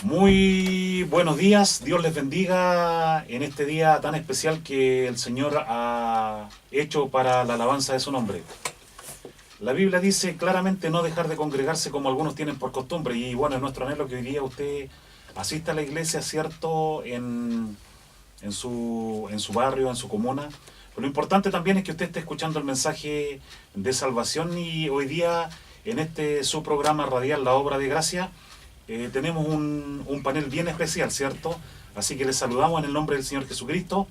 Muy buenos días, Dios les bendiga en este día tan especial que el Señor ha hecho para la alabanza de su nombre. La Biblia dice claramente no dejar de congregarse como algunos tienen por costumbre, y bueno, es nuestro anhelo que hoy día usted asista a la iglesia, cierto, en su barrio, en su comuna. Pero lo importante también es que usted esté escuchando el mensaje de salvación, y hoy día en este su programa radial La Obra de Gracia tenemos un panel bien especial, ¿cierto? Así que les saludamos en el nombre del Señor Jesucristo.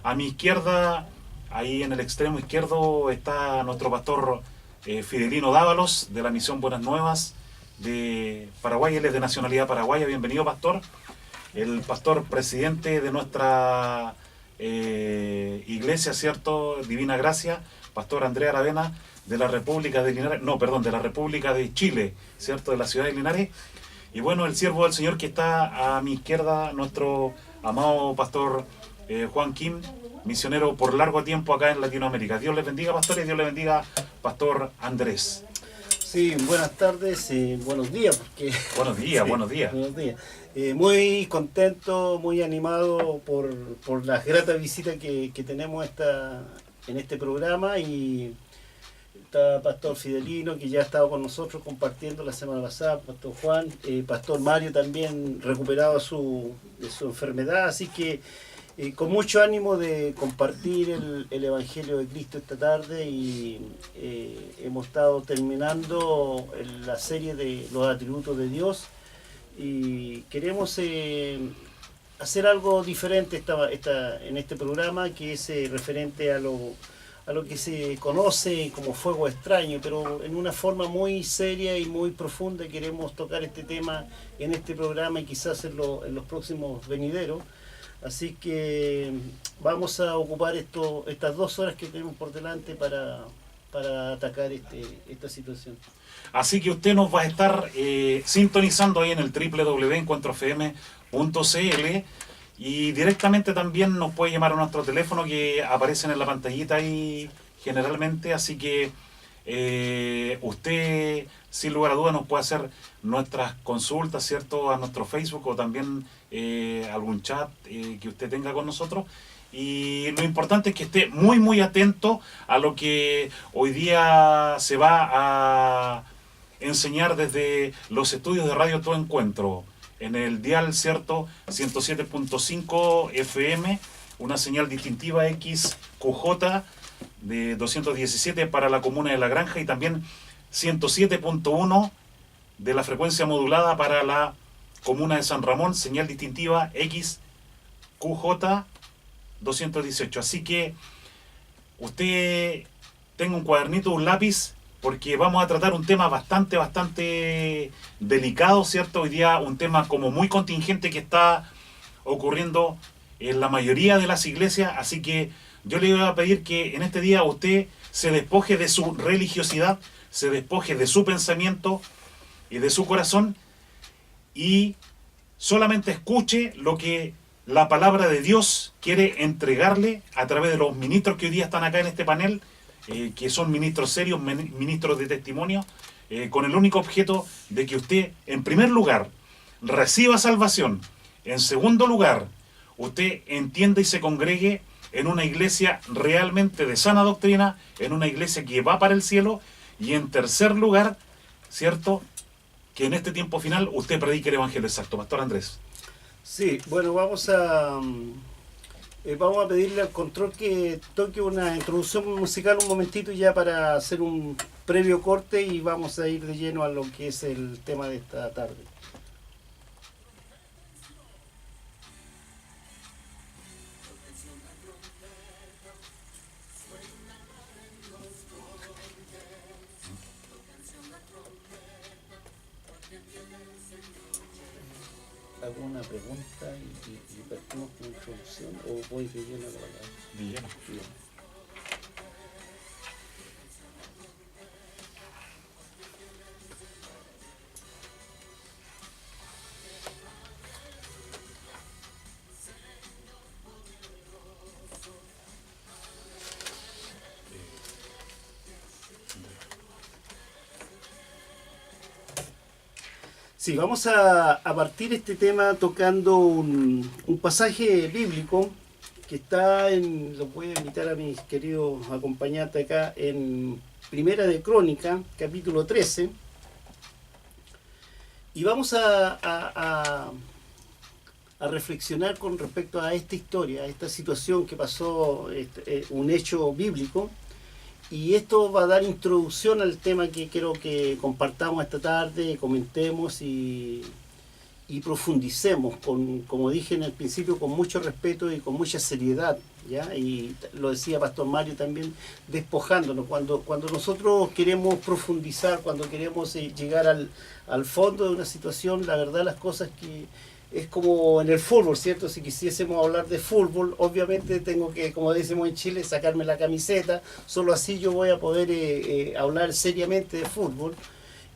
A mi izquierda, ahí en el extremo izquierdo, está nuestro pastor Fidelino Dávalos, de la Misión Buenas Nuevas de Paraguay. Él es de nacionalidad paraguaya. Bienvenido, pastor. El pastor presidente de nuestra iglesia, ¿cierto? Divina Gracia, pastor Andrea Aravena, de la República de Linares, no, perdón, de la República de Chile, ¿cierto? De la ciudad de Linares. Y bueno, el siervo del Señor que está a mi izquierda, nuestro amado pastor Juan Kim, misionero por largo tiempo acá en Latinoamérica. Dios les bendiga, pastores, Dios les bendiga, pastor Andrés. Sí, buenas tardes y buenos días, porque Buenos días, sí, buenos días. buenos días. Muy contento, muy animado por las gratas visitas que tenemos en este programa, y está Pastor Fidelino, que ya ha estado con nosotros compartiendo la semana pasada, Pastor Juan, Pastor Mario también recuperado de su enfermedad, así que con mucho ánimo de compartir el Evangelio de Cristo esta tarde, y hemos estado terminando la serie de los atributos de Dios, y queremos hacer algo diferente en este programa, que es referente a lo que se conoce como fuego extraño, pero en una forma muy seria y muy profunda. Queremos tocar este tema en este programa y quizás en los próximos venideros. Así que vamos a ocupar estas 2 horas que tenemos por delante para atacar esta situación. Así que usted nos va a estar sintonizando ahí en el www.encuentrofm.cl, y directamente también nos puede llamar a nuestro teléfono que aparecen en la pantallita ahí generalmente. Así que usted, sin lugar a dudas, nos puede hacer nuestras consultas, ¿cierto? A nuestro Facebook, o también algún chat que usted tenga con nosotros. Y lo importante es que esté muy, muy atento a lo que hoy día se va a enseñar desde los estudios de Radio Tu Encuentro, en el dial, ¿cierto? 107.5 FM, una señal distintiva XQJ de 217 para la comuna de La Granja, y también 107.1 de la frecuencia modulada para la comuna de San Ramón, señal distintiva XQJ 218. Así que usted tenga un cuadernito, un lápiz, porque vamos a tratar un tema bastante delicado, ¿cierto? Hoy día un tema como muy contingente que está ocurriendo en la mayoría de las iglesias. Así que yo le voy a pedir que en este día usted se despoje de su religiosidad, se despoje de su pensamiento y de su corazón, y solamente escuche lo que la palabra de Dios quiere entregarle a través de los ministros que hoy día están acá en este panel, que son ministros serios, ministros de testimonio, con el único objeto de que usted, en primer lugar, reciba salvación. En segundo lugar, usted entienda y se congregue en una iglesia realmente de sana doctrina, en una iglesia que va para el cielo. Y en tercer lugar, ¿cierto?, que en este tiempo final usted predique el Evangelio exacto. Pastor Andrés. Sí, bueno, vamos a pedirle al control que toque una introducción musical un momentito, ya para hacer un previo corte, y vamos a ir de lleno a lo que es el tema de esta tarde. ¿Alguna pregunta y partimos con introducción, o voy de lleno a la palabra? De lleno. Bien. Sí, vamos a partir este tema tocando un pasaje bíblico que está en, lo voy a invitar a mis queridos acompañantes acá, en Primera de Crónica, capítulo 13, y vamos a reflexionar con respecto a esta historia, a esta situación que pasó, un hecho bíblico, y esto va a dar introducción al tema que quiero que compartamos esta tarde, comentemos y profundicemos, como dije en el principio, con mucho respeto y con mucha seriedad, ¿ya? Y lo decía Pastor Mario también, despojándonos. Cuando nosotros queremos profundizar, cuando queremos llegar al fondo de una situación, la verdad las cosas que es como en el fútbol, ¿cierto? Si quisiésemos hablar de fútbol, obviamente tengo que, como decimos en Chile, sacarme la camiseta, solo así yo voy a poder hablar seriamente de fútbol.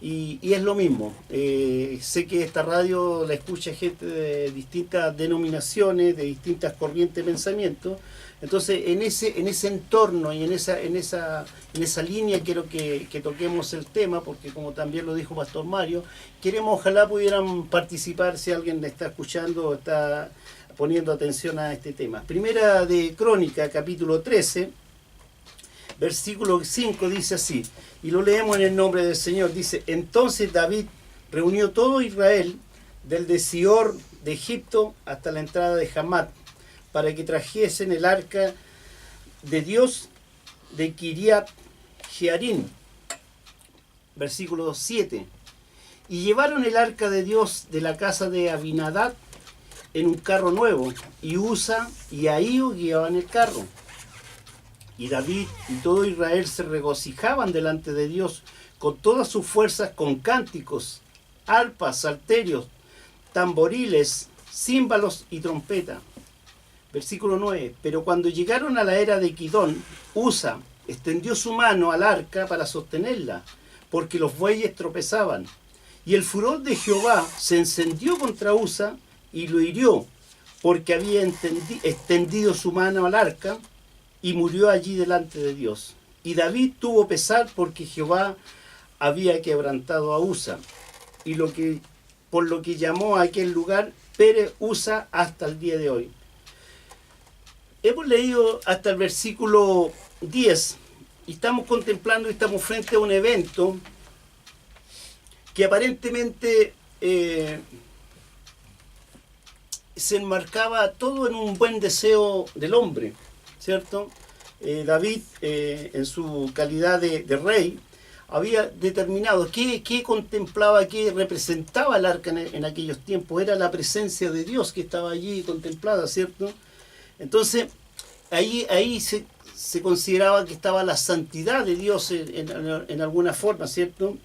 Y es lo mismo. Sé que esta radio la escucha gente de distintas denominaciones, de distintas corrientes de pensamiento. Entonces, en ese entorno y en esa línea quiero que toquemos el tema, porque como también lo dijo Pastor Mario, ojalá pudieran participar si alguien está escuchando o está poniendo atención a este tema. Primera de Crónica, capítulo 13, versículo 5 dice así, y lo leemos en el nombre del Señor. Dice: entonces David reunió todo Israel, del Sior de Egipto hasta la entrada de Hamat, para que trajesen el arca de Dios de Kiriat Jearim. Versículo 7. Y llevaron el arca de Dios de la casa de Abinadab en un carro nuevo, y Usa y Ahío guiaban el carro. Y David y todo Israel se regocijaban delante de Dios con todas sus fuerzas, con cánticos, arpas, salterios, tamboriles, címbalos y trompeta. Versículo 9. Pero cuando llegaron a la era de Kidón, Usa extendió su mano al arca para sostenerla, porque los bueyes tropezaban. Y el furor de Jehová se encendió contra Usa y lo hirió, porque había extendido su mano al arca, y murió allí delante de Dios. Y David tuvo pesar porque Jehová había quebrantado a Usa, y por lo que llamó a aquel lugar Pere Usa hasta el día de hoy. Hemos leído hasta el versículo 10 y estamos contemplando y estamos frente a un evento que aparentemente se enmarcaba todo en un buen deseo del hombre, ¿cierto? David, en su calidad de rey, había determinado qué contemplaba, qué representaba el arca en aquellos tiempos. Era la presencia de Dios que estaba allí contemplada, ¿cierto? Entonces, ahí se consideraba que estaba la santidad de Dios en alguna forma, ¿cierto?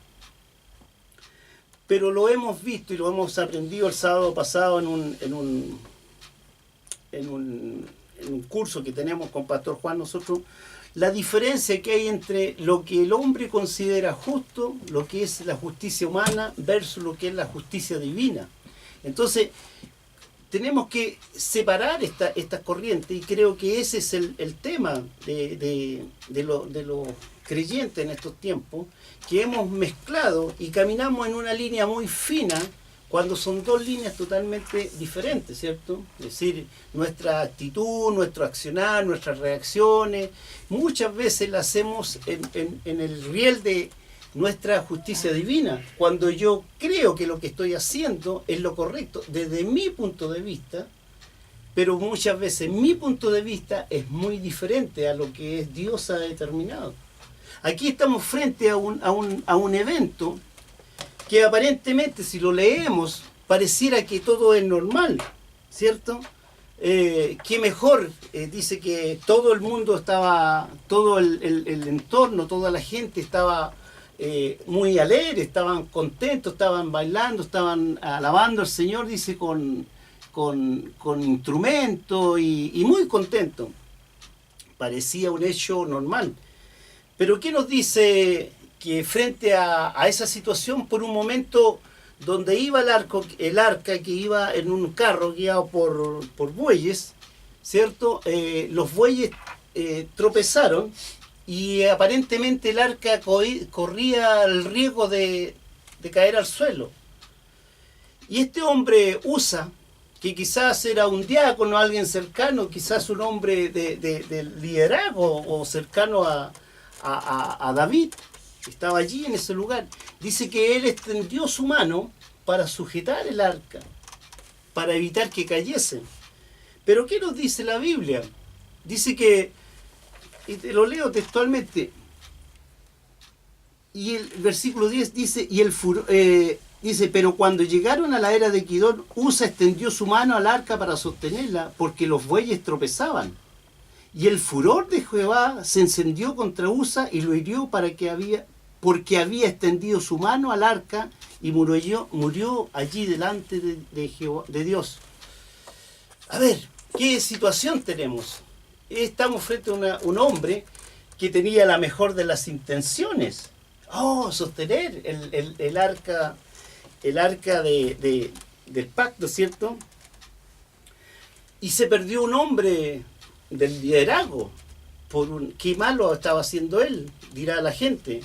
Pero lo hemos visto y lo hemos aprendido el sábado pasado en un curso que tenemos con Pastor Juan, nosotros, la diferencia que hay entre lo que el hombre considera justo, lo que es la justicia humana, versus lo que es la justicia divina. Entonces, tenemos que separar estas corrientes, y creo que ese es el tema de los creyentes en estos tiempos, que hemos mezclado y caminamos en una línea muy fina, cuando son dos líneas totalmente diferentes, ¿cierto? Es decir, nuestra actitud, nuestro accionar, nuestras reacciones, muchas veces las hacemos en el riel de nuestra justicia divina, cuando yo creo que lo que estoy haciendo es lo correcto, desde mi punto de vista, pero muchas veces mi punto de vista es muy diferente a lo que Dios ha determinado. Aquí estamos frente a un evento que aparentemente, si lo leemos, pareciera que todo es normal, ¿cierto? Que mejor, dice que todo el mundo estaba, todo el entorno, toda la gente estaba muy alegre, estaban contentos, estaban bailando, estaban alabando al Señor, dice, con instrumentos y muy contentos. Parecía un hecho normal. Pero ¿qué nos dice? Que frente a esa situación, por un momento donde iba el arca que iba en un carro guiado por bueyes, ¿cierto? Los bueyes tropezaron y aparentemente el arca corría el riesgo de caer al suelo. Y este hombre Usa, que quizás era un diácono, alguien cercano, quizás un hombre de liderazgo o cercano a David, estaba allí en ese lugar. Dice que él extendió su mano para sujetar el arca, para evitar que cayese. Pero ¿qué nos dice la Biblia? Dice que, y te lo leo textualmente, y el versículo 10 dice, dice, pero cuando llegaron a la era de Kidón, Usa extendió su mano al arca para sostenerla, porque los bueyes tropezaban. Y el furor de Jehová se encendió contra Usa y lo hirió porque había extendido su mano al arca y murió allí delante de Dios. A ver, ¿qué situación tenemos? Estamos frente a un hombre que tenía la mejor de las intenciones. Sostener el arca del pacto, ¿cierto? Y se perdió un hombre del liderazgo. ¿Qué malo estaba haciendo él? Dirá la gente.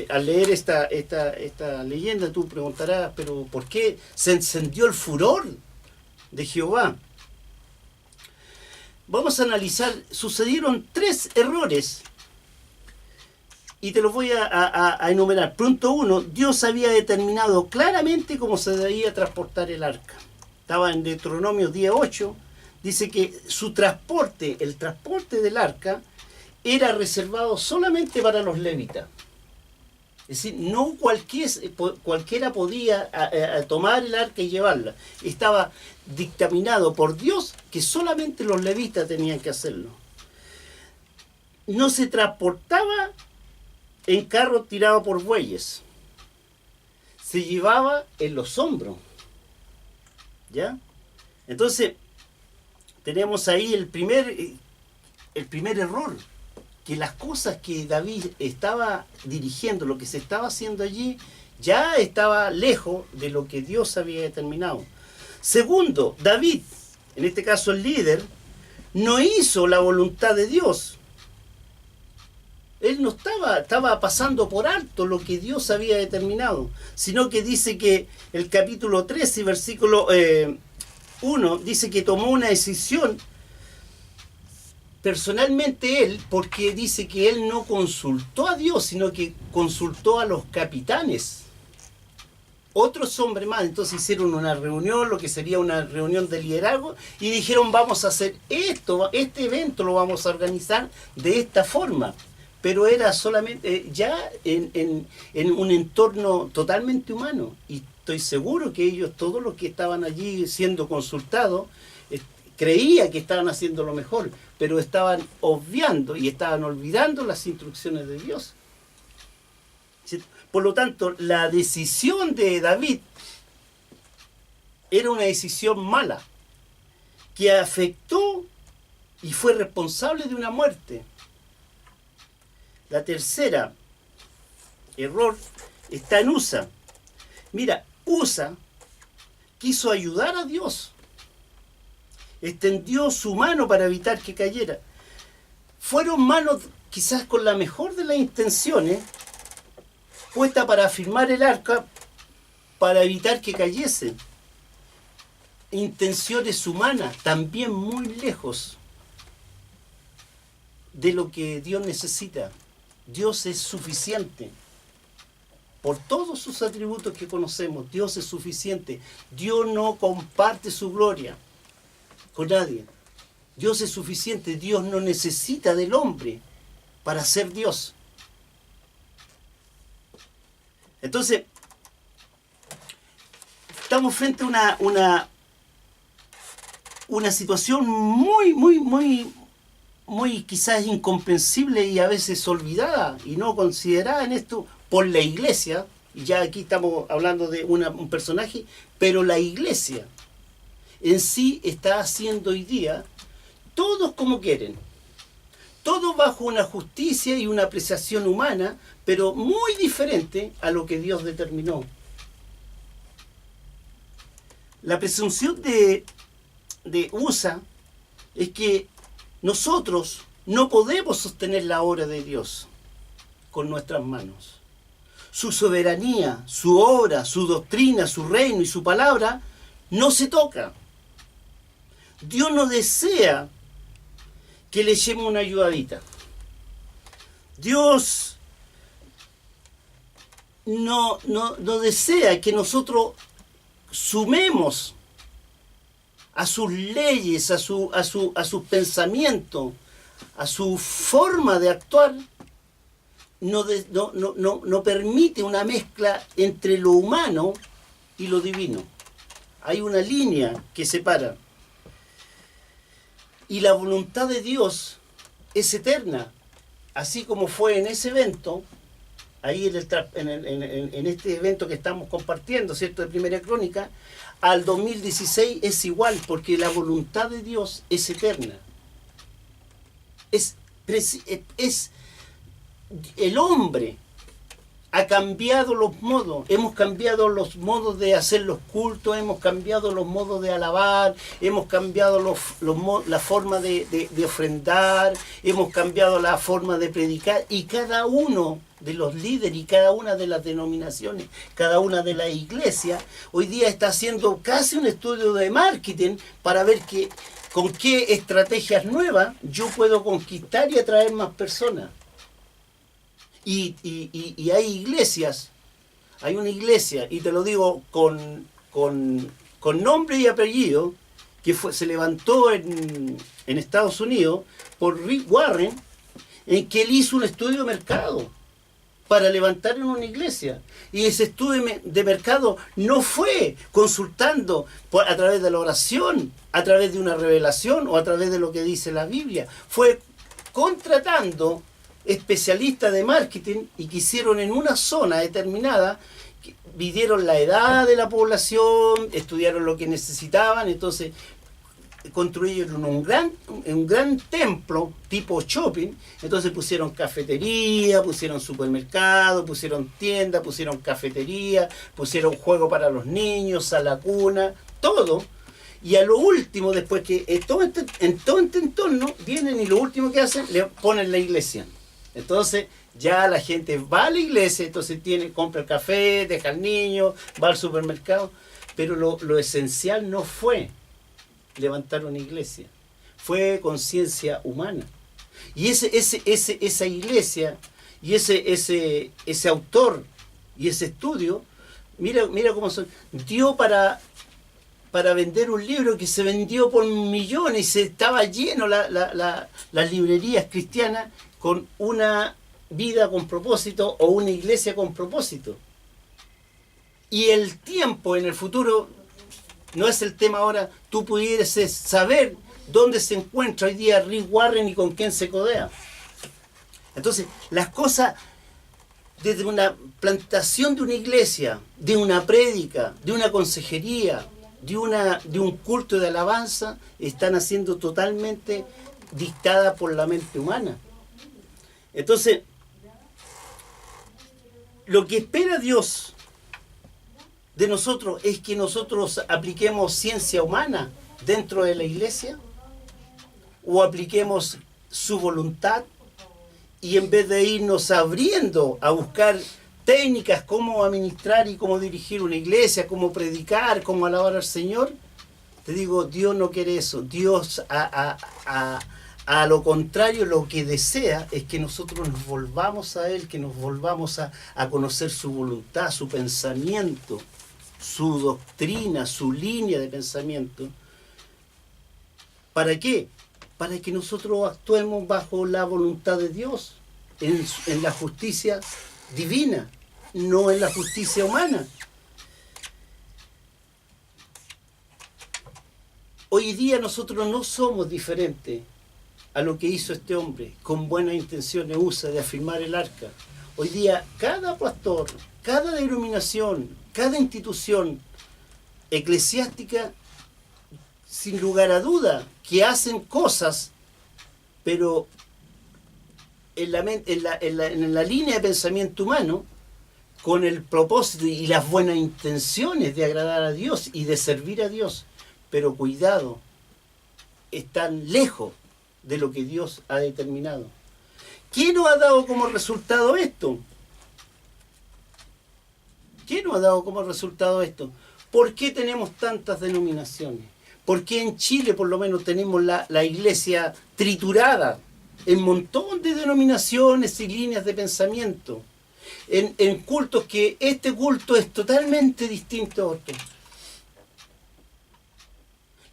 Al leer esta leyenda tú preguntarás, pero ¿por qué se encendió el furor de Jehová? Vamos a analizar, sucedieron 3 errores y te los voy a enumerar. Punto 1, Dios había determinado claramente cómo se debía transportar el arca. Estaba en Deuteronomio 10:8, dice que el transporte del arca era reservado solamente para los levitas. Es decir, no cualquiera podía tomar el arca y llevarla. Estaba dictaminado por Dios que solamente los levitas tenían que hacerlo. No se transportaba en carro tirado por bueyes. Se llevaba en los hombros. ¿Ya? Entonces, tenemos ahí el primer error. Que las cosas que David estaba dirigiendo, lo que se estaba haciendo allí, ya estaba lejos de lo que Dios había determinado. Segundo, David, en este caso el líder, no hizo la voluntad de Dios. Él no estaba pasando por alto lo que Dios había determinado, sino que dice que el capítulo 13, versículo 1, dice que tomó una decisión personalmente él, porque dice que él no consultó a Dios, sino que consultó a los capitanes. Otros hombres más, entonces hicieron una reunión, lo que sería una reunión de liderazgo, y dijeron, vamos a hacer esto, este evento lo vamos a organizar de esta forma. Pero era solamente ya en un entorno totalmente humano. Y estoy seguro que ellos, todos los que estaban allí siendo consultados, creía que estaban haciendo lo mejor, pero estaban obviando y estaban olvidando las instrucciones de Dios. Por lo tanto, la decisión de David era una decisión mala, que afectó y fue responsable de una muerte. La tercera error está en Usa. Mira, Usa quiso ayudar a Dios. Extendió su mano para evitar que cayera. Fueron manos quizás con la mejor de las intenciones, puesta para afirmar el arca, para evitar que cayese. Intenciones humanas, también muy lejos de lo que Dios necesita. Dios es suficiente. Por todos sus atributos que conocemos, Dios es suficiente. Dios no comparte su gloria con nadie. Dios es suficiente. Dios no necesita del hombre para ser Dios. Entonces, estamos frente a una situación muy quizás incomprensible y a veces olvidada y no considerada en esto por la iglesia. Y ya aquí estamos hablando de un personaje, pero la iglesia en sí está haciendo hoy día todos como quieren, todos bajo una justicia y una apreciación humana, pero muy diferente a lo que Dios determinó. La presunción de Usa es que nosotros no podemos sostener la obra de Dios con nuestras manos. su soberanía, su obra, su doctrina, su reino y su palabra no se toca. Dios no desea que le echemos una ayudadita. Dios no desea que nosotros sumemos a sus leyes, a sus pensamientos, a su forma de actuar. No permite una mezcla entre lo humano y lo divino. Hay una línea que separa. Y la voluntad de Dios es eterna. Así como fue en ese evento, ahí en este evento que estamos compartiendo, ¿cierto?, de Primera Crónica, al 2016 es igual, porque la voluntad de Dios es eterna. Es el hombre ha cambiado los modos, hemos cambiado los modos de hacer los cultos, hemos cambiado los modos de alabar, hemos cambiado la forma de ofrendar, hemos cambiado la forma de predicar, y cada uno de los líderes y cada una de las denominaciones, cada una de las iglesias, hoy día está haciendo casi un estudio de marketing para ver con qué estrategias nuevas yo puedo conquistar y atraer más personas. Y hay iglesias, hay una iglesia, y te lo digo con nombre y apellido, que se levantó en Estados Unidos por Rick Warren, en que él hizo un estudio de mercado para levantar en una iglesia. Y ese estudio de mercado no fue consultando a través de la oración, a través de una revelación o a través de lo que dice la Biblia. Fue contratando especialistas de marketing, y que hicieron en una zona determinada, midieron la edad de la población, estudiaron lo que necesitaban, entonces construyeron un gran templo tipo shopping. Entonces pusieron cafetería, pusieron supermercado, pusieron tienda, pusieron cafetería, pusieron juego para los niños, sala cuna, todo. Y a lo último, después que en todo este entorno vienen, y lo último que hacen, le ponen la iglesia. Entonces ya la gente va a la iglesia, entonces compra el café, deja al niño, va al supermercado. Pero lo esencial no fue levantar una iglesia, fue conciencia humana. Y esa iglesia y ese autor y ese estudio, mira cómo son, dio para vender un libro que se vendió por millones, y se estaba lleno las librerías cristianas con una vida con propósito o una iglesia con propósito. Y el tiempo en el futuro no es el tema ahora. Tú pudieras saber dónde se encuentra hoy día Rick Warren y con quién se codea. Entonces, las cosas, desde una plantación de una iglesia, de una prédica, de una consejería, de un culto de alabanza, están siendo totalmente dictadas por la mente humana. Entonces, lo que espera Dios de nosotros es que nosotros apliquemos ciencia humana dentro de la iglesia, o apliquemos su voluntad, y en vez de irnos abriendo a buscar técnicas, cómo administrar y cómo dirigir una iglesia, cómo predicar, cómo alabar al Señor, te digo, Dios no quiere eso. Dios, a lo contrario, lo que desea es que nosotros nos volvamos a Él, que nos volvamos a conocer su voluntad, su pensamiento, su doctrina, su línea de pensamiento. ¿Para qué? Para que nosotros actuemos bajo la voluntad de Dios, en la justicia divina, no en la justicia humana. Hoy día nosotros no somos diferentes a lo que hizo este hombre, con buenas intenciones usa de afirmar el arca. Hoy día cada pastor, cada denominación, cada institución eclesiástica, sin lugar a duda, que hacen cosas, pero en la línea de pensamiento humano, con el propósito y las buenas intenciones de agradar a Dios y de servir a Dios. Pero cuidado, están lejos de lo que Dios ha determinado. ¿Qué nos ha dado como resultado esto? qué nos ha dado como resultado esto? ¿Por qué tenemos tantas denominaciones? ¿Por qué en Chile por lo menos tenemos la iglesia triturada en un montón de denominaciones y líneas de pensamiento? En cultos que este culto es totalmente distinto a otro.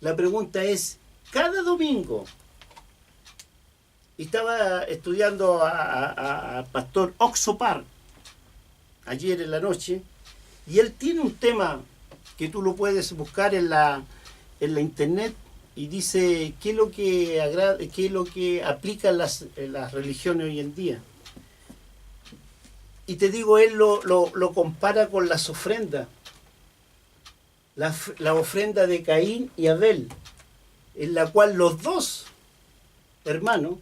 La pregunta es, cada domingo, estaba estudiando a Pastor Oxopar ayer en la noche, y él tiene un tema que tú lo puedes buscar en la internet, y dice qué es lo que qué es lo que aplican las religiones hoy en día. Y te digo, él lo compara con las ofrendas. La ofrenda de Caín y Abel, en la cual los dos hermanos,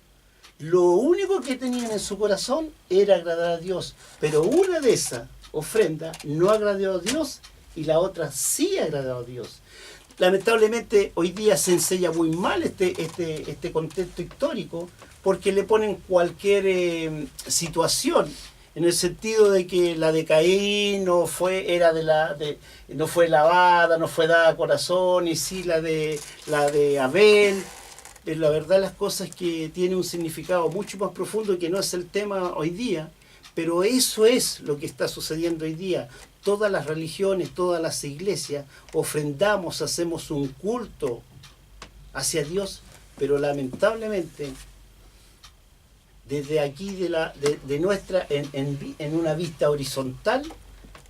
lo único que tenían en su corazón era agradar a Dios. Pero una de esas ofrendas no agradó a Dios y la otra sí agradó a Dios. Lamentablemente hoy día se enseña muy mal este contexto histórico, porque le ponen cualquier situación, en el sentido de que la de Caín no fue lavada, no fue dada a corazón, y sí la de Abel. La verdad las cosas que tiene un significado mucho más profundo, que no es el tema hoy día, pero eso es lo que está sucediendo hoy día. Todas las religiones, todas las iglesias ofrendamos, hacemos un culto hacia Dios, pero lamentablemente desde aquí de nuestra, en una vista horizontal,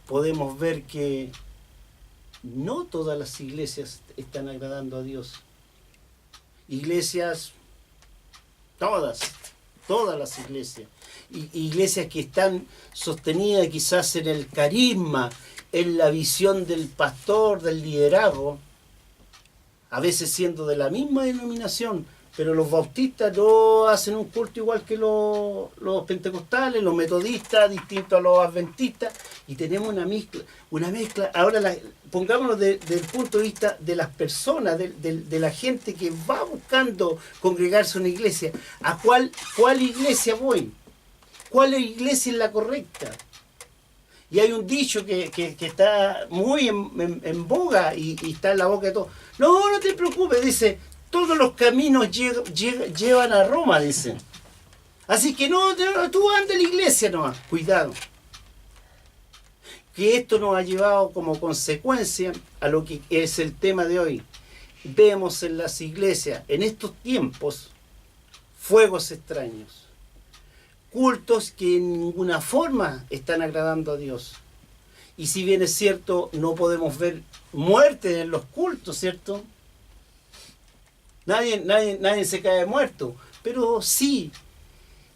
podemos ver que no todas las iglesias están agradando a Dios. Iglesias, todas las iglesias, iglesias que están sostenidas quizás en el carisma, en la visión del pastor, del liderazgo, a veces siendo de la misma denominación, pero los bautistas no hacen un culto igual que los pentecostales, los metodistas, distinto a los adventistas, y tenemos una mezcla. Ahora pongámonos desde el punto de vista de las personas, de la gente que va buscando congregarse en una iglesia. ¿A cuál iglesia voy? ¿Cuál iglesia es la correcta? Y hay un dicho que está muy en boga y está en la boca de todos. No te preocupes, dice, todos los caminos llevan a Roma, dicen. Así que tú anda a la iglesia nomás, cuidado. Que esto nos ha llevado como consecuencia a lo que es el tema de hoy. Vemos en las iglesias, en estos tiempos, fuegos extraños. Cultos que en ninguna forma están agradando a Dios. Y si bien es cierto, no podemos ver muerte en los cultos, ¿cierto? Nadie se cae muerto, pero sí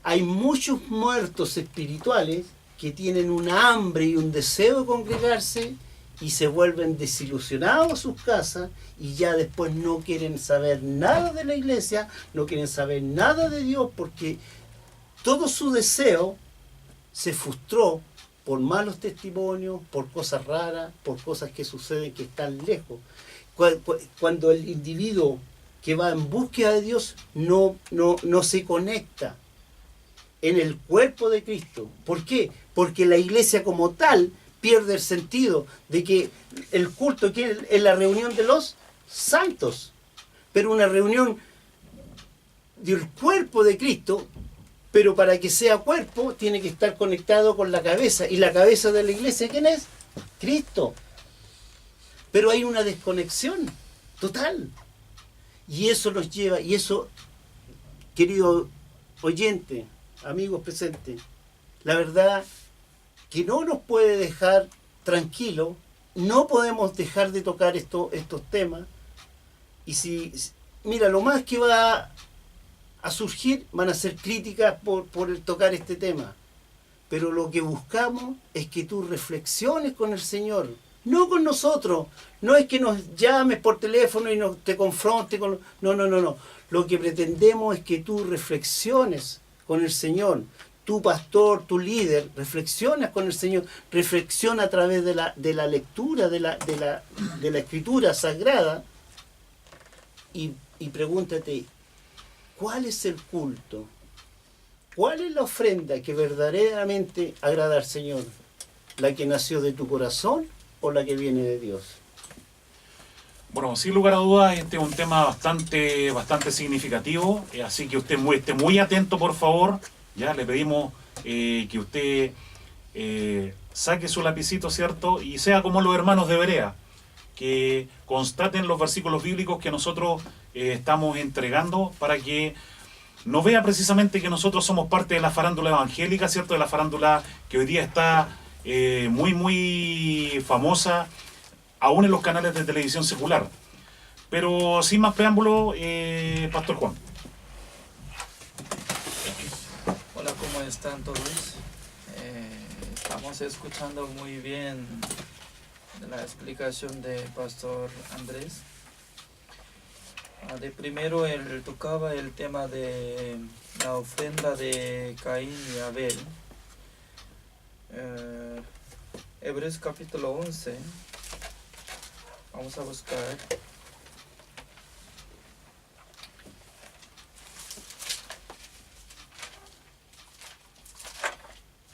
hay muchos muertos espirituales que tienen una hambre y un deseo de congregarse y se vuelven desilusionados a sus casas y ya después no quieren saber nada de la iglesia, no quieren saber nada de Dios, porque todo su deseo se frustró por malos testimonios, por cosas raras, por cosas que suceden que están lejos. Cuando el individuo que va en búsqueda de Dios no se conecta en el cuerpo de Cristo. ¿Por qué? Porque la iglesia como tal pierde el sentido de que el culto que es la reunión de los santos, pero una reunión del cuerpo de Cristo, pero para que sea cuerpo tiene que estar conectado con la cabeza, y la cabeza de la iglesia, ¿quién es? Cristo. Pero hay una desconexión total. Y eso nos lleva, y eso, querido oyente, amigos presentes, la verdad que no nos puede dejar tranquilos, no podemos dejar de tocar estos temas. Y mira, lo más que va a surgir van a ser críticas por el tocar este tema. Pero lo que buscamos es que tú reflexiones con el Señor, no con nosotros. No es que nos llames por teléfono y te confrontes con... No. Lo que pretendemos es que tú reflexiones con el Señor. Tu pastor, tu líder, reflexionas con el Señor. Reflexiona a través de la lectura de la Escritura Sagrada y pregúntate, ¿cuál es el culto? ¿Cuál es la ofrenda que verdaderamente agrada al Señor? ¿La que nació de tu corazón o la que viene de Dios? Bueno, sin lugar a dudas, este es un tema bastante significativo, así que usted esté muy atento, por favor. Ya le pedimos que usted saque su lapicito, ¿cierto? Y sea como los hermanos de Berea, que constaten los versículos bíblicos que nosotros estamos entregando para que no vea precisamente que nosotros somos parte de la farándula evangélica, ¿cierto? De la farándula que hoy día está muy famosa, aún en los canales de televisión secular. Pero sin más preámbulo, Pastor Juan. Hola, ¿cómo están todos? Estamos escuchando muy bien la explicación de Pastor Andrés. De primero él tocaba el tema de la ofrenda de Caín y Abel. Hebreos capítulo 11. Vamos a buscar.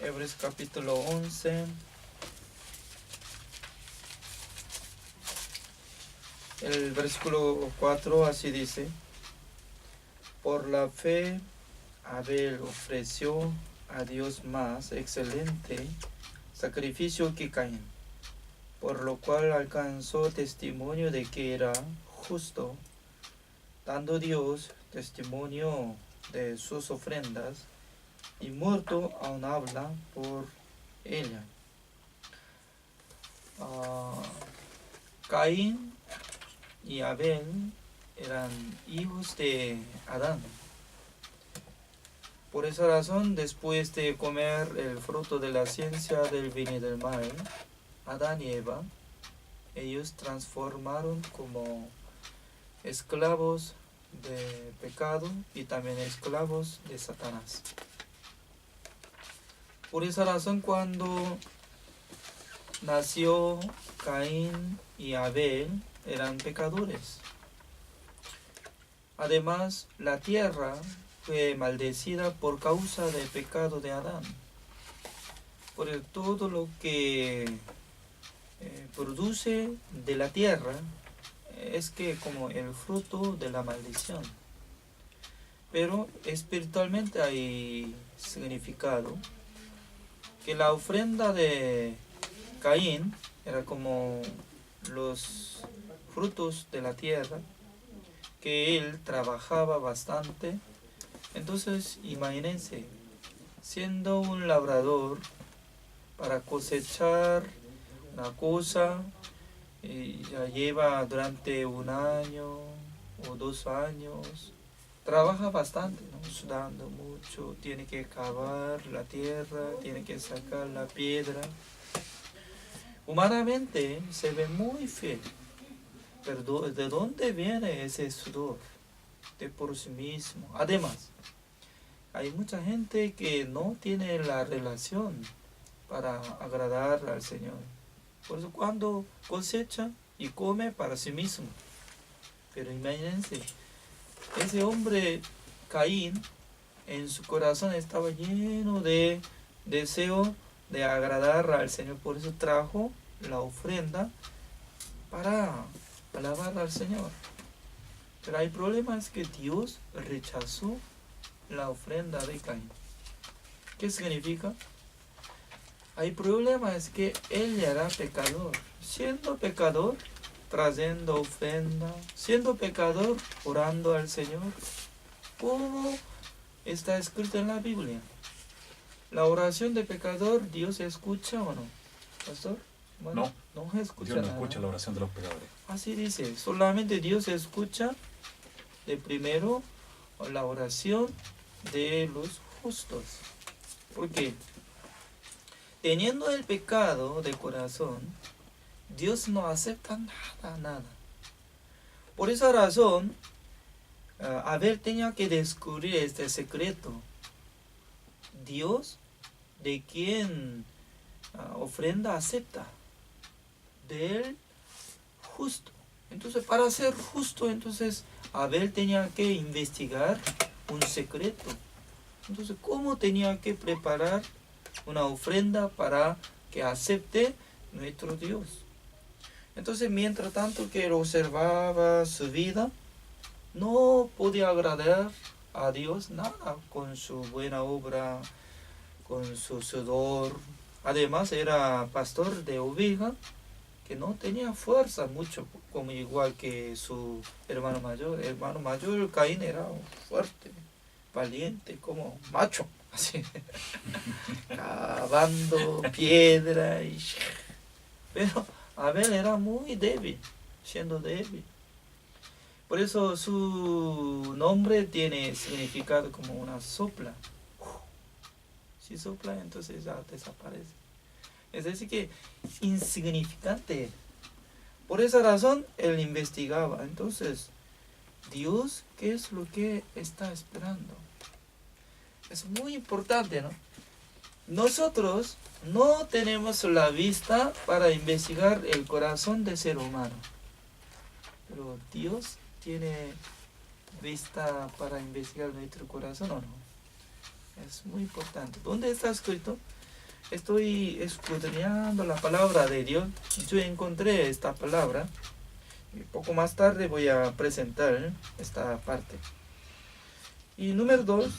Hebreos capítulo 11. El versículo 4 así dice: por la fe Abel ofreció a Dios más excelente sacrificio que Caín, por lo cual alcanzó testimonio de que era justo, dando Dios testimonio de sus ofrendas, y muerto aún habla por ella. Caín y Abel eran hijos de Adán. Por esa razón, después de comer el fruto de la ciencia del bien y del mal, Adán y Eva, ellos transformaron como esclavos de pecado y también esclavos de Satanás. Por esa razón, cuando nació Caín y Abel, eran pecadores. Además, la tierra fue maldecida por causa del pecado de Adán. Por todo lo que produce de la tierra es que como el fruto de la maldición. Pero espiritualmente hay significado que la ofrenda de Caín era como los frutos de la tierra, que él trabajaba bastante. Entonces, imagínense, siendo un labrador, para cosechar una cosa, ya lleva durante 1 año o 2 años, trabaja bastante, ¿no? Sudando mucho, tiene que cavar la tierra, tiene que sacar la piedra. Humanamente se ve muy feo, pero ¿de dónde viene ese sudor? De por sí mismo. Además, hay mucha gente que no tiene la relación para agradar al Señor. Por eso cuando cosecha y come para sí mismo. Pero imagínense, ese hombre Caín, en su corazón estaba lleno de deseo de agradar al Señor. Por eso trajo la ofrenda para alabar al Señor. Pero hay problemas que Dios rechazó la ofrenda de Caín. ¿Qué significa? Hay problemas que él era pecador. Siendo pecador, trayendo ofrenda. Siendo pecador, orando al Señor. ¿Cómo está escrito en la Biblia? ¿La oración de pecador Dios escucha o no? ¿Pastor? Bueno, no escucha Dios no nada. escucha la oración de los pecadores. Así dice, solamente Dios escucha de primero la oración de los justos. Porque teniendo el pecado de corazón, Dios no acepta nada. Por esa razón, Abel tenía que descubrir este secreto. Dios, de quien ofrenda, acepta. De él, justo. Entonces, para ser justo, entonces Abel tenía que investigar un secreto. Entonces, ¿cómo tenía que preparar una ofrenda para que acepte nuestro Dios. Entonces, mientras tanto que él observaba su vida, no podía agradar a Dios nada con su buena obra, con su sudor. Además, era pastor de oveja, que no tenía fuerza mucho, como igual que su hermano mayor. El hermano mayor, Caín, era fuerte, valiente, como macho, así, cavando piedra. Pero Abel era muy débil, siendo débil. Por eso su nombre tiene significado como una sopla. Si sopla, entonces ya desaparece. Es decir, que insignificante. Por esa razón, él investigaba. Entonces, Dios, ¿qué es lo que está esperando? Es muy importante, ¿no? Nosotros no tenemos la vista para investigar el corazón del ser humano. Pero Dios tiene vista para investigar nuestro corazón, ¿o no? Es muy importante. ¿Dónde está escrito? Estoy escudriñando la palabra de Dios. Yo encontré esta palabra. Y poco más tarde voy a presentar esta parte. Y número 2.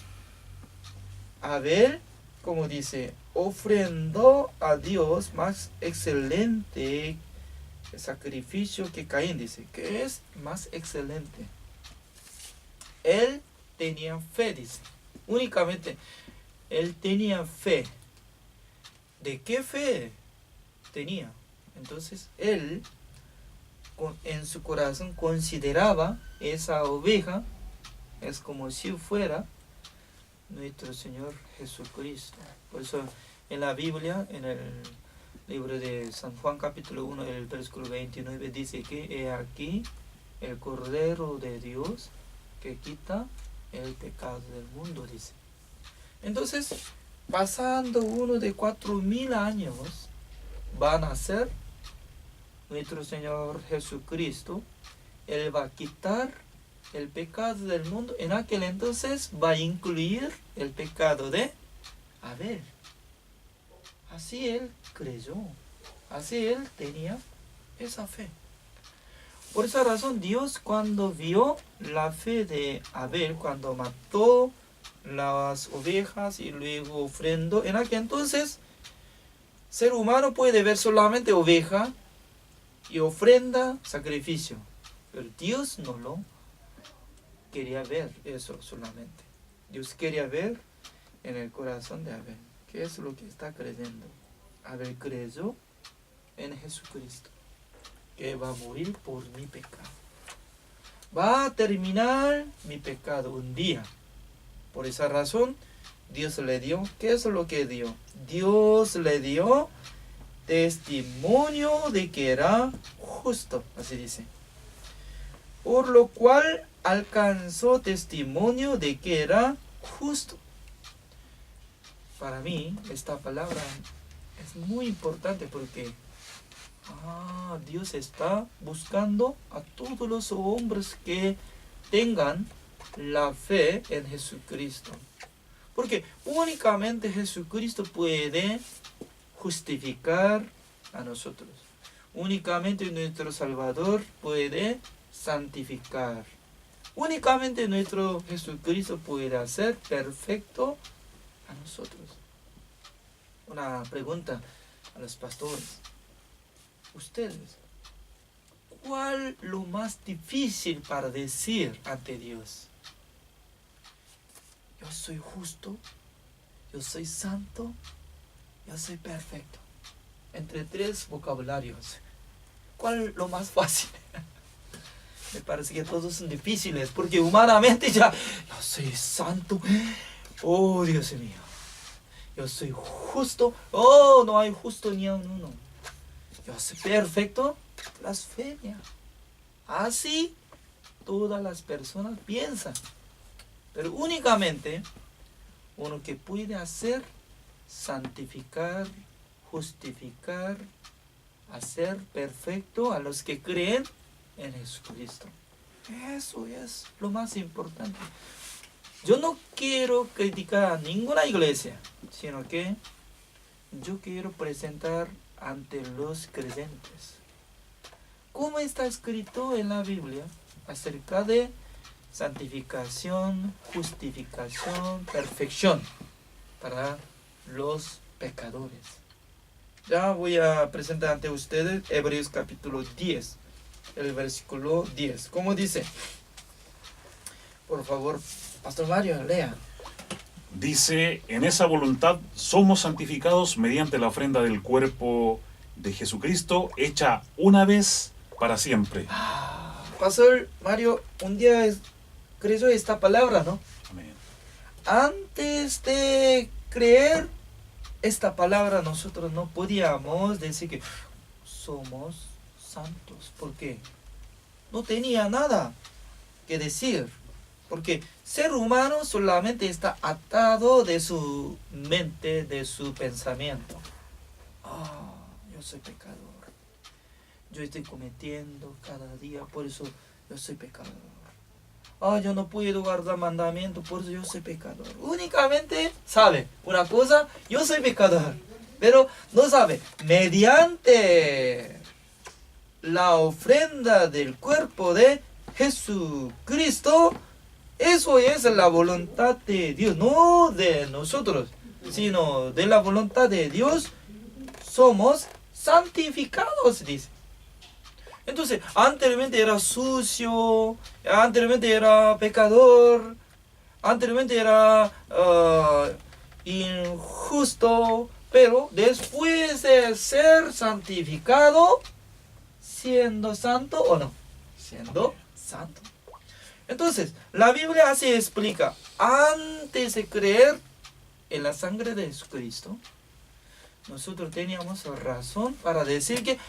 Abel, como dice, ofrendó a Dios más excelente sacrificio que Caín, dice. ¿Qué es más excelente? Él tenía fe, dice. Únicamente, él tenía fe. ¿De qué fe tenía? Entonces, él en su corazón consideraba esa oveja es como si fuera nuestro Señor Jesucristo. Por eso en la Biblia, en el libro de San Juan capítulo 1, el versículo 29, dice que he aquí el Cordero de Dios que quita el pecado del mundo, dice. Entonces, pasando uno de 4000 años, van a ser nuestro Señor Jesucristo. Él va a quitar el pecado del mundo. En aquel entonces va a incluir el pecado de Abel. Así él creyó. Así él tenía esa fe. Por esa razón, Dios, cuando vio la fe de Abel, cuando mató las ovejas y luego ofrendó, en aquel entonces, ser humano puede ver solamente oveja y ofrenda, sacrificio. Pero Dios no lo quería ver eso solamente. Dios quería ver en el corazón de Abel. ¿Qué es lo que está creyendo? Abel creyó en Jesucristo, que va a morir por mi pecado. Va a terminar mi pecado un día. Por esa razón, Dios le dio, ¿qué es lo que dio? Dios le dio testimonio de que era justo, así dice. Por lo cual alcanzó testimonio de que era justo. Para mí, esta palabra es muy importante porque Dios está buscando a todos los hombres que tengan la fe en Jesucristo. Porque únicamente Jesucristo puede justificar a nosotros. Únicamente nuestro Salvador puede santificar. Únicamente nuestro Jesucristo puede hacer perfecto a nosotros. Una pregunta a los pastores. Ustedes, ¿cuál lo más difícil para decir ante Dios? Yo soy justo, yo soy santo, yo soy perfecto. Entre 3 vocabularios. ¿Cuál lo más fácil? Me parece que todos son difíciles, porque humanamente ya, yo soy santo, oh Dios mío. Yo soy justo, oh no hay justo ni a uno. Yo soy perfecto, blasfemia. Así todas las personas piensan. Pero únicamente uno que puede hacer, santificar, justificar, hacer perfecto a los que creen en Jesucristo. Eso es lo más importante. Yo no quiero criticar a ninguna iglesia, sino que yo quiero presentar ante los creyentes cómo está escrito en la Biblia acerca de santificación, justificación, perfección para los pecadores. Ya voy a presentar ante ustedes Hebreos capítulo 10, el versículo 10. ¿Cómo dice? Por favor, Pastor Mario, lea. Dice, en esa voluntad somos santificados mediante la ofrenda del cuerpo de Jesucristo, hecha una vez para siempre. Pastor Mario, un día creyó esta palabra, ¿no? Amén. Antes de creer esta palabra, nosotros no podíamos decir que somos santos. ¿Por qué? No tenía nada que decir. Porque ser humano solamente está atado de su mente, de su pensamiento. Yo soy pecador. Yo estoy cometiendo cada día, por eso yo soy pecador. Yo no puedo guardar mandamientos, por eso yo soy pecador. Únicamente sabe una cosa, yo soy pecador. Pero no sabe, mediante la ofrenda del cuerpo de Jesucristo, eso es la voluntad de Dios, no de nosotros, sino de la voluntad de Dios, somos santificados, dice. Entonces, anteriormente era sucio, anteriormente era pecador, anteriormente era injusto, pero después de ser santificado, siendo santo o no, siendo santo. Entonces, la Biblia así explica, antes de creer en la sangre de Jesucristo, nosotros teníamos razón para decir que,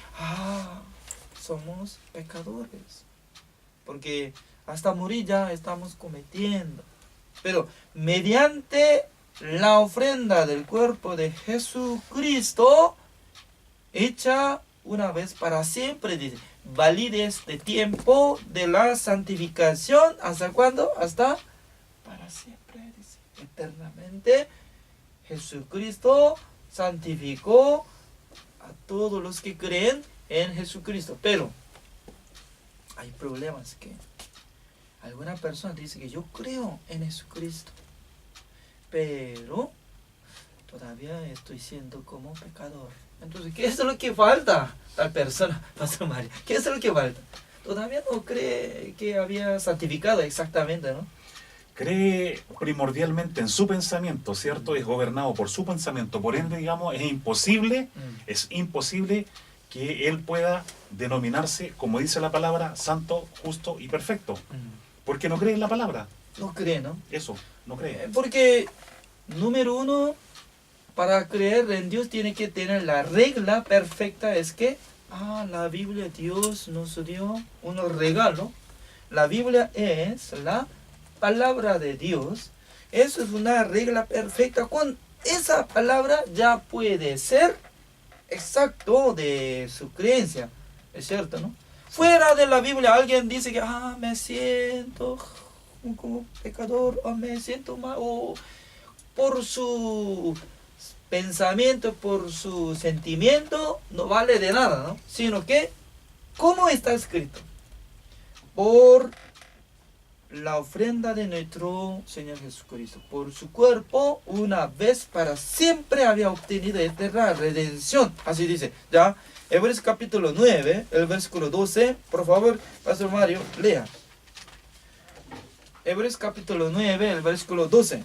somos pecadores. Porque hasta morir ya estamos cometiendo. Pero mediante la ofrenda del cuerpo de Jesucristo, hecha una vez para siempre, dice, validez de tiempo de la santificación, ¿hasta cuándo? Hasta para siempre, dice, eternamente. Jesucristo santificó a todos los que creen en Jesucristo. Pero hay problemas que alguna persona dice que yo creo en Jesucristo, pero todavía estoy siendo como pecador. Entonces, ¿qué es lo que falta? Tal persona, Pastor Mario, ¿qué es lo que falta? Todavía no cree que había santificado exactamente, ¿no? Cree primordialmente en su pensamiento, ¿cierto? Es gobernado por su pensamiento, por ende, digamos, es imposible que él pueda denominarse, como dice la palabra, santo, justo y perfecto. Porque no cree en la palabra. No cree, ¿no? Eso, no cree. Porque, número uno, para creer en Dios tiene que tener la regla perfecta, es que, la Biblia, Dios nos dio un regalo. La Biblia es la palabra de Dios. Eso es una regla perfecta. Con esa palabra ya puede ser exacto de su creencia, es cierto, ¿no? Fuera de la Biblia alguien dice que me siento como pecador, me siento mal, o por su pensamiento, por su sentimiento, no vale de nada, ¿no? Sino que, ¿cómo está escrito? Por la ofrenda de nuestro Señor Jesucristo, por su cuerpo, una vez para siempre había obtenido eterna redención. Así dice, ya, Hebreos capítulo 9, el versículo 12, por favor, Pastor Mario, lea. Hebreos capítulo 9, el versículo 12.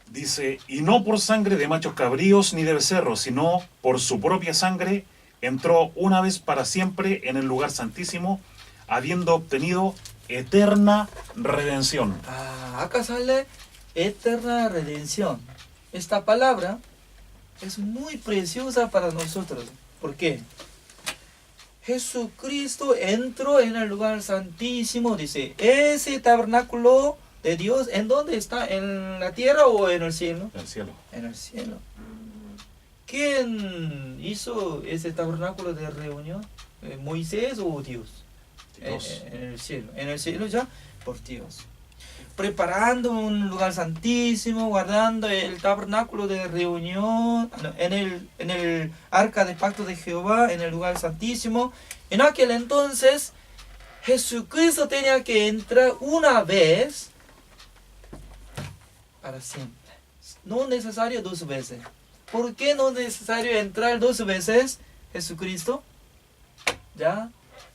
Dice, y no por sangre de machos cabríos ni de becerros, sino por su propia sangre, entró una vez para siempre en el lugar santísimo, habiendo obtenido eterna redención. Acá sale eterna redención. Esta palabra es muy preciosa para nosotros. ¿Por qué? Jesucristo entró en el lugar santísimo, dice, ese tabernáculo de Dios, ¿en dónde está? ¿En la tierra o en el cielo? En el cielo. En el cielo. ¿Quién hizo ese tabernáculo de reunión? ¿Moisés o Dios? Dios. En el cielo. En el cielo ya, por Dios. preparando un lugar santísimo, guardando el tabernáculo de reunión, en el arca del pacto de Jehová, en el lugar santísimo. En aquel entonces, Jesucristo tenía que entrar una vez para siempre. No necesario 2 veces. ¿Por qué no es necesario entrar 2 veces Jesucristo? Ya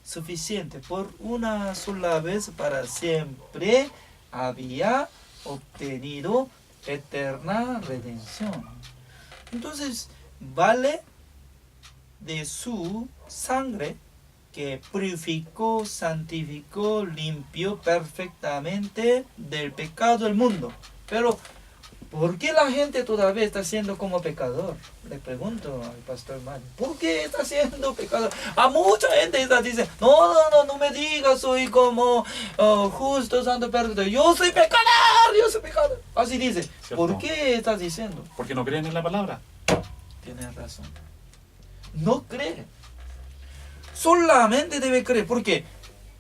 suficiente. Por una sola vez para siempre había obtenido eterna redención. Entonces, vale de su sangre que purificó, santificó, limpió perfectamente del pecado del mundo. Pero, ¿por qué la gente todavía está siendo como pecador? Le pregunto al pastor Mario. ¿Por qué está siendo pecador? A mucha gente está diciendo, no me digas, soy como justo, santo, perfecto. Yo soy pecador. Así dice. ¿Cierto? ¿Por qué estás diciendo? Porque no creen en la palabra. Tienes razón. No cree. Solamente debe creer. Porque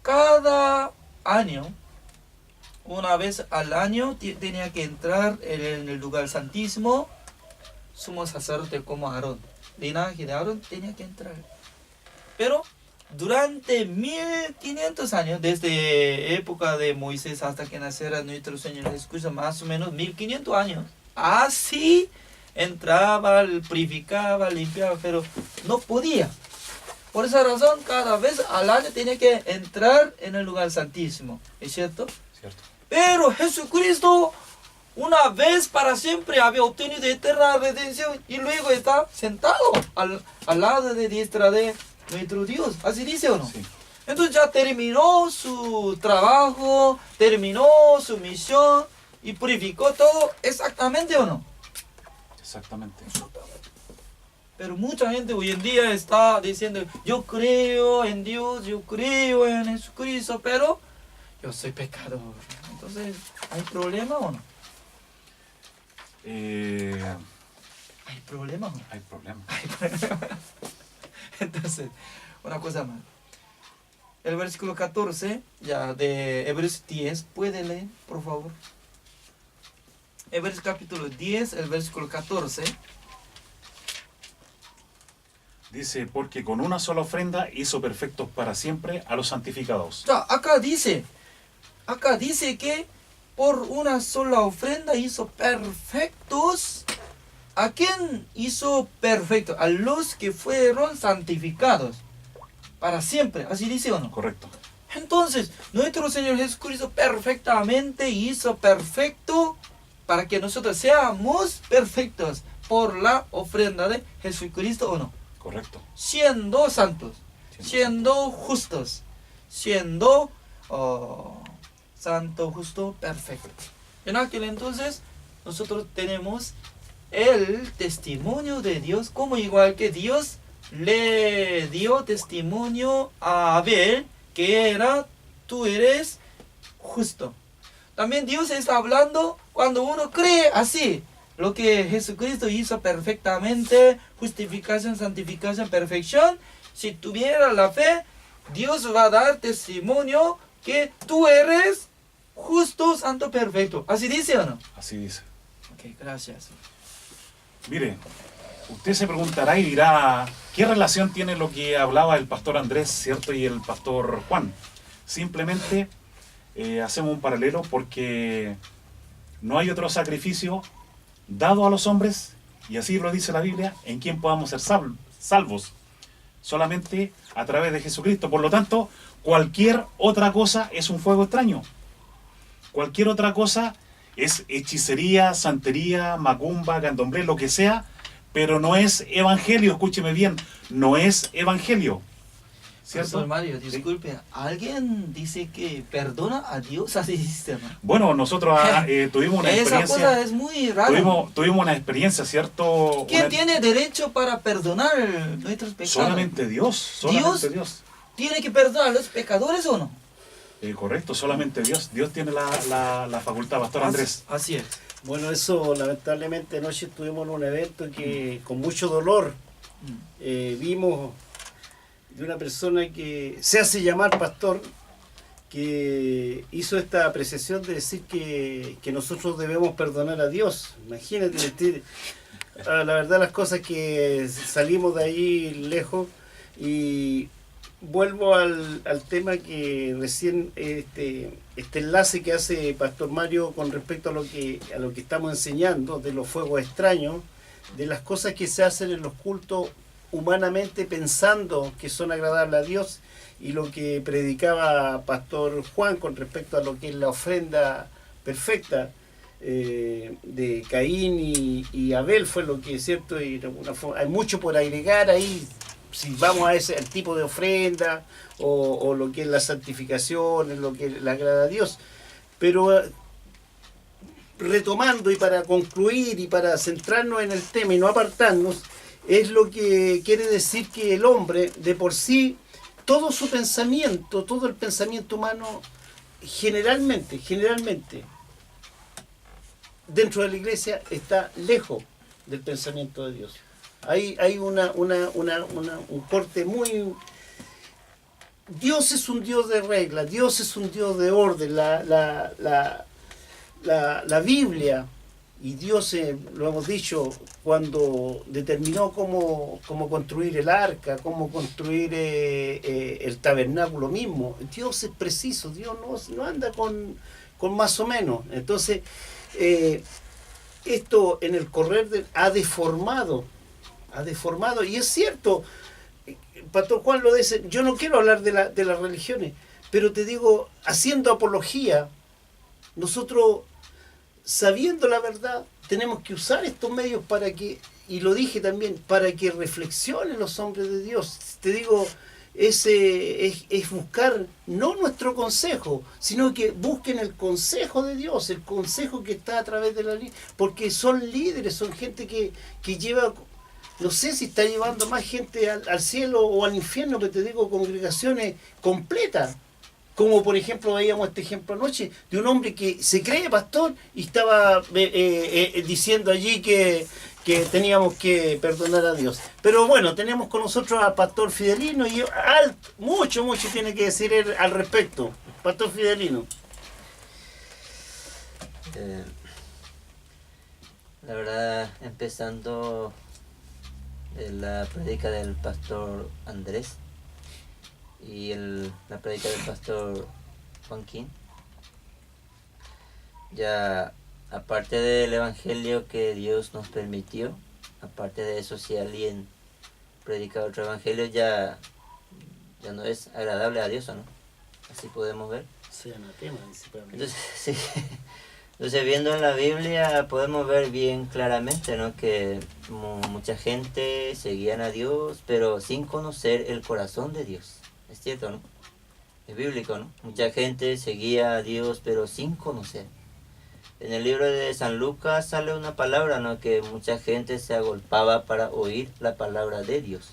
cada año, una vez al año, tenía que entrar en el lugar santísimo. Sumo sacerdote como Aarón. Linaje de Aarón tenía que entrar. Pero durante 1500 años, desde época de Moisés hasta que naciera nuestro Señor Jesucristo, más o menos 1500 años, así entraba, purificaba, limpiaba, pero no podía. Por esa razón, cada vez al año tenía que entrar en el lugar santísimo. ¿Es cierto? ¿Cierto? Pero Jesucristo, una vez para siempre, había obtenido eterna redención y luego está sentado al lado de diestra de nuestro Dios. ¿Así dice o no? Sí. Entonces ya terminó su trabajo, terminó su misión y purificó todo. ¿Exactamente o no? Exactamente. Pero mucha gente hoy en día está diciendo, yo creo en Dios, yo creo en Jesucristo, pero yo soy pecador. Entonces, ¿hay problema o no? ¿Hay problema o no? Hay problema. Hay problema. Entonces, una cosa más. El versículo 14, ya de Hebreos 10, ¿puede leer, por favor? Hebreos capítulo 10, el versículo 14. Dice, porque con una sola ofrenda hizo perfectos para siempre a los santificados. O sea, acá dice que por una sola ofrenda hizo perfectos. ¿A quién hizo perfectos? A los que fueron santificados para siempre. ¿Así dice o no? Correcto. Entonces, nuestro Señor Jesucristo perfectamente hizo perfecto para que nosotros seamos perfectos por la ofrenda de Jesucristo o no. Correcto. Siendo santos, siendo justos, siendo santo, justo, perfecto. En aquel entonces nosotros tenemos el testimonio de Dios, como igual que Dios le dio testimonio a Abel, que era, tú eres justo. También Dios está hablando cuando uno cree así. Lo que Jesucristo hizo perfectamente, justificación, santificación, perfección. Si tuviera la fe, Dios va a dar testimonio que tú eres justo, santo, perfecto. ¿Así dice o no? Así dice. Ok, gracias. Mire, usted se preguntará y dirá, ¿qué relación tiene lo que hablaba el pastor Andrés, cierto, y el pastor Juan? Simplemente hacemos un paralelo porque no hay otro sacrificio dado a los hombres, y así lo dice la Biblia, en quien podamos ser salvos, solamente a través de Jesucristo. Por lo tanto, cualquier otra cosa es un fuego extraño. Cualquier otra cosa es hechicería, santería, macumba, candomblé, lo que sea, pero no es evangelio. Escúcheme bien, no es evangelio. ¿Cierto? Pastor Mario, Sí. disculpe, ¿alguien dice que perdona a Dios? Así dice, hermano. Bueno, nosotros tuvimos una Esa cosa experiencia. es muy rara. Tuvimos una experiencia, ¿cierto? ¿Quién Una- tiene derecho para perdonar nuestros pecados? Solamente Dios, solamente Dios. ¿Tiene que perdonar a los pecadores o no? Correcto, solamente Dios. Dios tiene la facultad, Pastor Andrés. Así es. Bueno, eso lamentablemente anoche estuvimos en un evento que con mucho dolor vimos de una persona que se hace llamar pastor, que hizo esta apreciación de decir que nosotros debemos perdonar a Dios. Imagínate, la verdad las cosas que salimos de ahí lejos. Y vuelvo al tema que recién, este enlace que hace Pastor Mario con respecto a lo que estamos enseñando, de los fuegos extraños, de las cosas que se hacen en los cultos humanamente pensando que son agradables a Dios, y lo que predicaba Pastor Juan con respecto a lo que es la ofrenda perfecta de Caín y Abel, fue lo que es cierto, y de alguna forma, hay mucho por agregar ahí, si vamos a ese el tipo de ofrenda o lo que es la santificación, lo que le agrada a Dios. Pero retomando y para concluir y para centrarnos en el tema y no apartarnos, es lo que quiere decir que el hombre de por sí, todo su pensamiento, todo el pensamiento humano, generalmente, dentro de la iglesia está lejos del pensamiento de Dios. Hay un corte muy... Dios es un Dios de reglas, Dios es un Dios de orden, la Biblia, y Dios, lo hemos dicho, cuando determinó cómo construir el arca, cómo construir el tabernáculo mismo, Dios es preciso, Dios no anda con más o menos. Entonces, esto en el correr ha deformado, y es cierto, Pastor Juan lo dice, yo no quiero hablar de las religiones, pero te digo, haciendo apología, nosotros, sabiendo la verdad, tenemos que usar estos medios para que, y lo dije también, para que reflexionen los hombres de Dios. Te digo, es buscar no nuestro consejo, sino que busquen el consejo de Dios, el consejo que está a través de la ley, porque son líderes, son gente que lleva... No sé si está llevando más gente al cielo o al infierno, pero te digo, congregaciones completas. Como por ejemplo veíamos este ejemplo anoche de un hombre que se cree pastor y estaba diciendo allí que teníamos que perdonar a Dios. Pero bueno, tenemos con nosotros a Pastor Fidelino y mucho tiene que decir él al respecto. Pastor Fidelino. La verdad, empezando la prédica del pastor Andrés y la prédica del pastor Joaquín, ya aparte del evangelio que Dios nos permitió, aparte de eso, si alguien predica otro evangelio, ya no es agradable a Dios, ¿o no? Así podemos ver. Sí, anatema, principalmente. Entonces, sí. Entonces, viendo en la Biblia podemos ver bien claramente, ¿no?, que mucha gente seguían a Dios, pero sin conocer el corazón de Dios. Es cierto, ¿no? Es bíblico, ¿no? Mucha gente seguía a Dios, pero sin conocer. En el libro de San Lucas sale una palabra, ¿no?, que mucha gente se agolpaba para oír la palabra de Dios.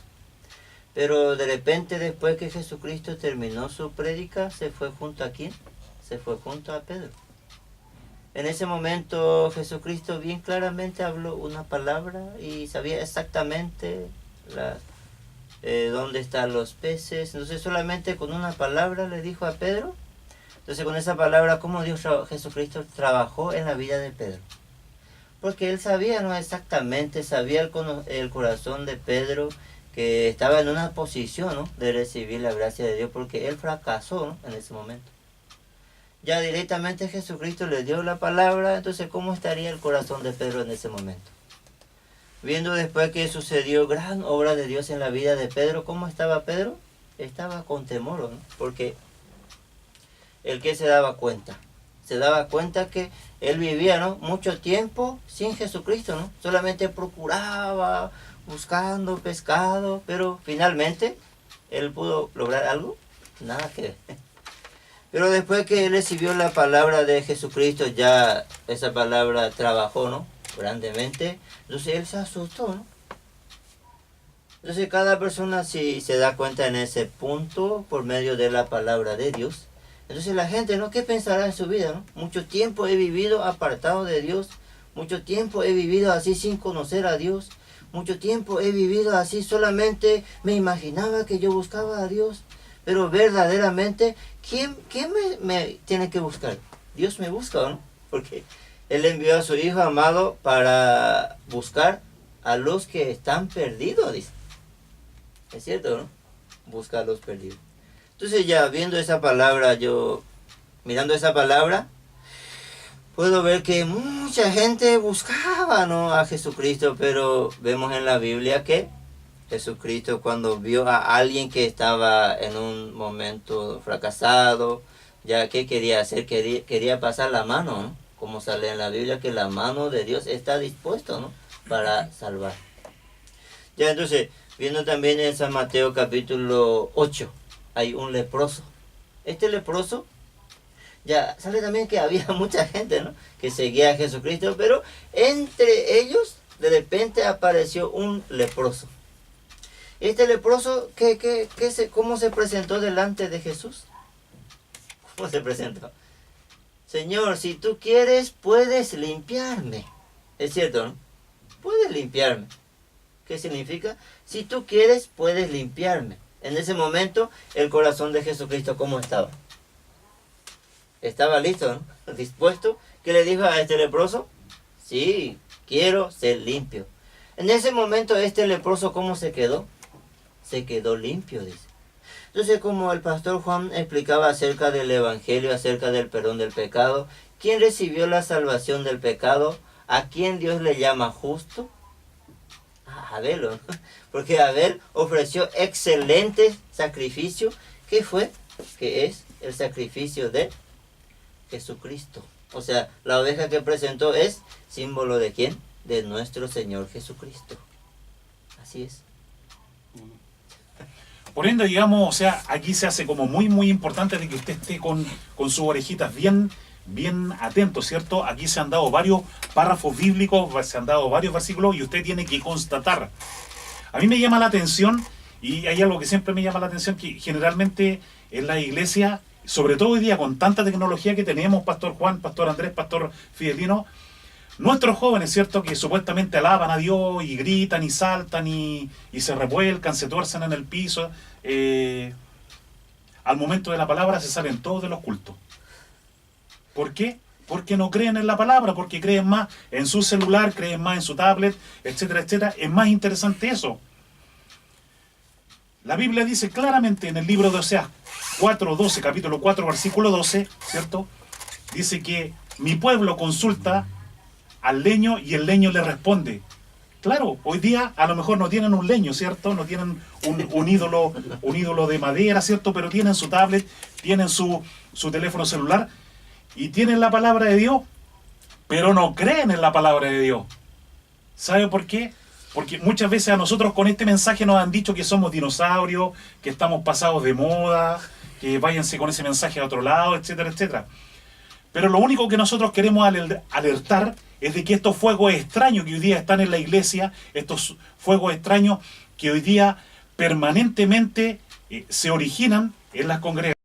Pero de repente, después que Jesucristo terminó su prédica, se fue junto a ¿quién? Se fue junto a Pedro. En ese momento Jesucristo bien claramente habló una palabra y sabía exactamente dónde están los peces. Entonces solamente con una palabra le dijo a Pedro. Entonces con esa palabra, ¿cómo Jesucristo trabajó en la vida de Pedro? Porque él sabía, ¿no?, exactamente, sabía el corazón de Pedro, que estaba en una posición, ¿no?, de recibir la gracia de Dios, porque él fracasó, ¿no?, en ese momento. Ya directamente Jesucristo le dio la palabra. Entonces, ¿cómo estaría el corazón de Pedro en ese momento? Viendo después que sucedió gran obra de Dios en la vida de Pedro, ¿cómo estaba Pedro? Estaba con temor, ¿no? Porque el que se daba cuenta que él vivía, ¿no?, mucho tiempo sin Jesucristo, ¿no? Solamente procuraba, buscando pescado, pero finalmente él pudo lograr algo, nada que ver. Pero después que él recibió la palabra de Jesucristo, ya esa palabra trabajó, ¿no?, grandemente. Entonces él se asustó, ¿no? Entonces cada persona, si se da cuenta en ese punto, por medio de la palabra de Dios, entonces la gente, ¿no?, ¿qué pensará en su vida, no? Mucho tiempo he vivido apartado de Dios, mucho tiempo he vivido así sin conocer a Dios, mucho tiempo he vivido así, solamente me imaginaba que yo buscaba a Dios, pero verdaderamente, ¿quién me tiene que buscar? Dios me busca, ¿o no? Porque Él envió a su Hijo amado para buscar a los que están perdidos, dice. ¿Es cierto, no? Busca a los perdidos. Entonces ya viendo esa palabra, mirando esa palabra, puedo ver que mucha gente buscaba, ¿no?, a Jesucristo, pero vemos en la Biblia que Jesucristo, cuando vio a alguien que estaba en un momento fracasado, ya que quería hacer, quería pasar la mano, ¿no? Como sale en la Biblia, que la mano de Dios está dispuesta, ¿no?, para salvar. Ya entonces, viendo también en San Mateo capítulo 8, hay un leproso. Este leproso, ya sale también que había mucha gente, ¿no?, que seguía a Jesucristo, pero entre ellos de repente apareció un leproso. Este leproso, ¿cómo se presentó delante de Jesús? ¿Cómo se presentó? Señor, si tú quieres, puedes limpiarme. Es cierto, ¿no? Puedes limpiarme. ¿Qué significa? Si tú quieres, puedes limpiarme. En ese momento, el corazón de Jesucristo, ¿cómo estaba? Estaba listo, ¿no? Dispuesto. ¿Qué le dijo a este leproso? Sí, quiero ser limpio. En ese momento, este leproso, ¿cómo se quedó? Se quedó limpio, dice. Entonces, como el pastor Juan explicaba acerca del evangelio, acerca del perdón del pecado, ¿quién recibió la salvación del pecado? ¿A quién Dios le llama justo? A Abel, ¿no? Porque Abel ofreció excelente sacrificio. ¿Qué fue? Que es el sacrificio de Jesucristo. O sea, la oveja que presentó es símbolo ¿de quién? De nuestro Señor Jesucristo. Así es. Por ende, digamos, o sea, aquí se hace como muy importante de que usted esté con sus orejitas bien atento, ¿cierto? Aquí se han dado varios párrafos bíblicos, se han dado varios versículos y usted tiene que constatar. A mí me llama la atención, y hay algo que siempre me llama la atención, que generalmente en la iglesia, sobre todo hoy día con tanta tecnología que tenemos, Pastor Juan, Pastor Andrés, Pastor Fidelino, nuestros jóvenes, ¿cierto?, que supuestamente alaban a Dios y gritan y saltan y se revuelcan, se tuercen en el piso, al momento de la palabra se salen todos de los cultos. ¿Por qué? Porque no creen en la palabra, porque creen más en su celular, creen más en su tablet, etcétera, etcétera. Es más interesante eso. La Biblia dice claramente en el libro de Oseas 4:12, capítulo 4, versículo 12, ¿cierto? Dice que mi pueblo consulta al leño y el leño le responde. Claro, hoy día a lo mejor no tienen un leño, ¿cierto? No tienen un ídolo de madera, ¿cierto? Pero tienen su tablet, tienen su teléfono celular y tienen la palabra de Dios, pero no creen en la palabra de Dios. ¿Sabe por qué? Porque muchas veces a nosotros con este mensaje nos han dicho que somos dinosaurios, que estamos pasados de moda, que váyanse con ese mensaje a otro lado, etcétera, etcétera. Pero lo único que nosotros queremos alertar es de que estos fuegos extraños que hoy día están en la iglesia, estos fuegos extraños que hoy día permanentemente se originan en las congregaciones,